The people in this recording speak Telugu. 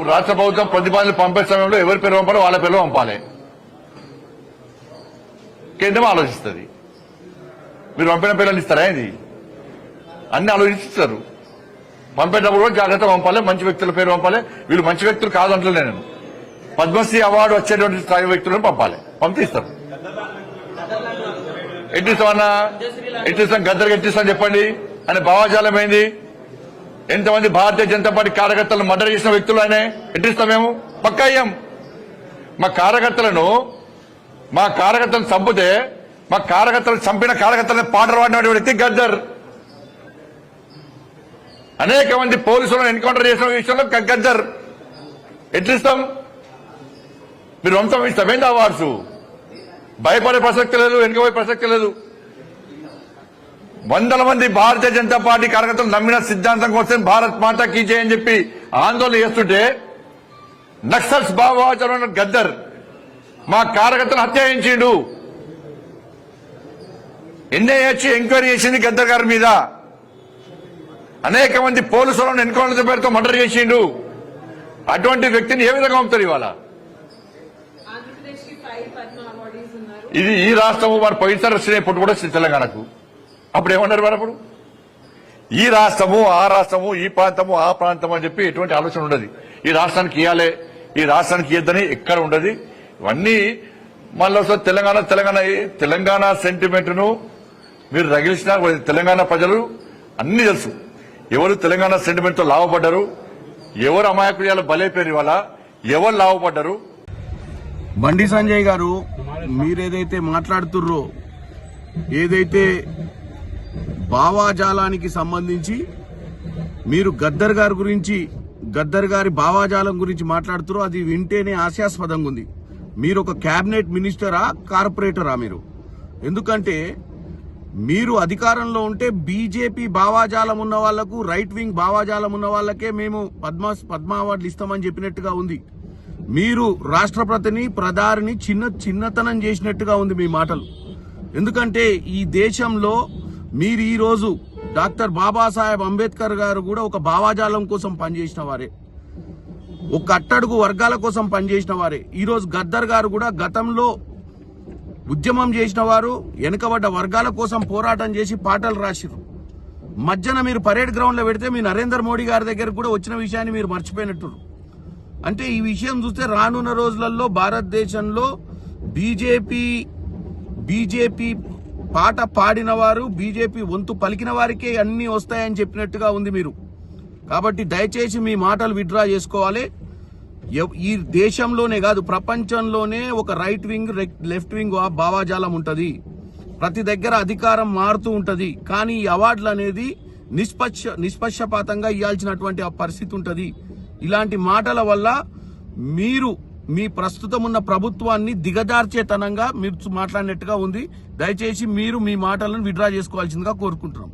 రాష్ట్ర ప్రభుత్వం ప్రతిపాదనలు పంపే సమయంలో ఎవరి పేరు పంపాలో వాళ్ళ పేరు పంపాలి. కేంద్రం ఆలోచిస్తుంది. మీరు పంపిన పేర్లను ఇస్తారా? ఇది అన్ని ఆలోచిస్తారు. పంపేటప్పుడు కూడా జాగ్రత్త పంపాలి. మంచి వ్యక్తుల పేరు పంపాలి. వీళ్ళు మంచి వ్యక్తులు కాదంటలే. నేను పద్మశ్రీ అవార్డు వచ్చేటువంటి స్థాయి వ్యక్తులను పంపాలి. పంపిస్తారు. ఎట్టిస్తామన్నా? ఎట్టిస్తాం? గద్దరికి ఎట్టిస్తాం చెప్పండి అని భావాజాలం ఏంది? ఎంతమంది భారతీయ జనతా పార్టీ కార్యకర్తలను మర్డర్ చేసిన వ్యక్తులు ఆయన ఎట్టిస్తాం? మేము పక్కా అయ్యాం. మా కార్యకర్తలను చంపితే మా కార్యకర్తలను చంపిన కార్యకర్తలను పాటలు పాడిన వ్యక్తి గద్దర్. అనేక మంది పోలీసులను ఎన్కౌంటర్ చేసిన విషయంలో గద్దర్. ఎట్లిస్తాం? మీరు వంశం ఇస్తామేంటి అవార్డ్స్? భయపడే ప్రసక్తి లేదు, వెనుకపోయే ప్రసక్తి లేదు. వందల మంది భారతీయ జనతా పార్టీ కార్యకర్తలు నమ్మిన సిద్ధాంతం కోసం భారత్ మాతా కీ జై అని చెప్పి ఆందోళన చేస్తుంటే నక్సల్స్ భావోద్వేగ గద్దర్ మా కార్యకర్తలు హత్య చేయించిండు. ఎన్ఐఏ వచ్చి ఎంక్వైరీ చేసింది గద్దర్ గారి మీద. అనేక మంది పోలీసులను ఎన్కౌంటర్ పేరుతో మర్డర్ చేసిండు. అటువంటి వ్యక్తిని ఏ విధంగా పంపుతారు ఇవాళ? ఇది ఈ రాష్ట్రము వారు పోయినసారి వచ్చినప్పుడు కూడా తెలంగాణకు అప్పుడు ఏమన్నారు వారు? అప్పుడు ఈ రాష్ట్రము ఆ రాష్ట్రము, ఈ ప్రాంతము ఆ ప్రాంతం అని చెప్పి ఎటువంటి ఆలోచన ఉండదు. ఈ రాష్ట్రానికి ఇవ్వాలి, ఈ రాష్ట్రానికి ఇవ్వద్దని ఎక్కడ ఉండదు. ఇవన్నీ మళ్ళీ తెలంగాణ సెంటిమెంట్ ను మీరు రగిలిసిన తెలంగాణ ప్రజలు అన్ని తెలుసు. ఎవరు తెలంగాణ సెంటిమెంట్ తో లాభపడ్డారు, ఎవరు అమాయకులు బలైపోయారు, ఇవాళ ఎవరు లాభపడ్డారు. బండి సంజయ్ గారు, మీరేదైతే మాట్లాడుతుర్రో, ఏదైతే భావాజాలానికి సంబంధించి మీరు గద్దర్ గారి గురించి, గద్దర్ గారి భావాజాలం గురించి మాట్లాడుతురో అది వింటేనే హాస్యాస్పదంగా ఉంది. మీరు ఒక కేబినెట్ మినిస్టరా, కార్పొరేటరా మీరు? ఎందుకంటే మీరు అధికారంలో ఉంటే బీజేపీ భావాజాలం ఉన్న వాళ్లకు, రైట్ వింగ్ భావాజాలం ఉన్న వాళ్లకే మేము పద్మ అవార్డులు ఇస్తామని చెప్పినట్టుగా ఉంది. మీరు రాష్ట్రపతిని, ప్రధాని చిన్నతనం చేసినట్టుగా ఉంది మీ మాటలు. ఎందుకంటే ఈ దేశంలో మీరు ఈ రోజు డాక్టర్ బాబాసాహెబ్ అంబేద్కర్ గారు కూడా ఒక భావాజాలం కోసం పనిచేసిన వారే, ఒక అట్టడుగు వర్గాల కోసం పనిచేసిన వారే. ఈ రోజు గద్దర్ గారు కూడా గతంలో ఉద్యమం చేసిన వారు, వెనుకబడ్డ వర్గాల కోసం పోరాటం చేసి పాటలు రాసిరు. మధ్యన మీరు పరేడ్ గ్రౌండ్ లో పెడితే మీ నరేంద్ర మోడీ గారి దగ్గర కూడా వచ్చిన విషయాన్ని మీరు మర్చిపోయినట్టు. అంటే ఈ విషయం చూస్తే రానున్న రోజులలో భారతదేశంలో బీజేపీ పాట పాడిన వారు, బీజేపీ వంతు పలికిన వారికే అన్ని వస్తాయని చెప్పినట్టుగా ఉంది మీరు. కాబట్టి దయచేసి మీ మాటలు విత్డ్రా చేసుకోవాలి. ఈ దేశంలోనే కాదు, ప్రపంచంలోనే ఒక రైట్ వింగ్, లెఫ్ట్ వింగ్ భావాజాలం ఉంటది. ప్రతి దగ్గర అధికారం మారుతూ ఉంటది. కానీ ఈ అవార్డులు అనేది నిష్పక్షపాతంగా ఇవ్వాల్సినటువంటి ఆ పరిస్థితి ఉంటది. ఇలాంటి మాటల వల్ల మీరు మీ ప్రస్తుతం ఉన్న ప్రభుత్వాన్ని దిగజార్చేతనంగా మీరు మాట్లాడినట్టుగా ఉంది. దయచేసి మీరు మీ మాటలను విత్డ్రా చేసుకోవాల్సిందిగా కోరుకుంటున్నాం.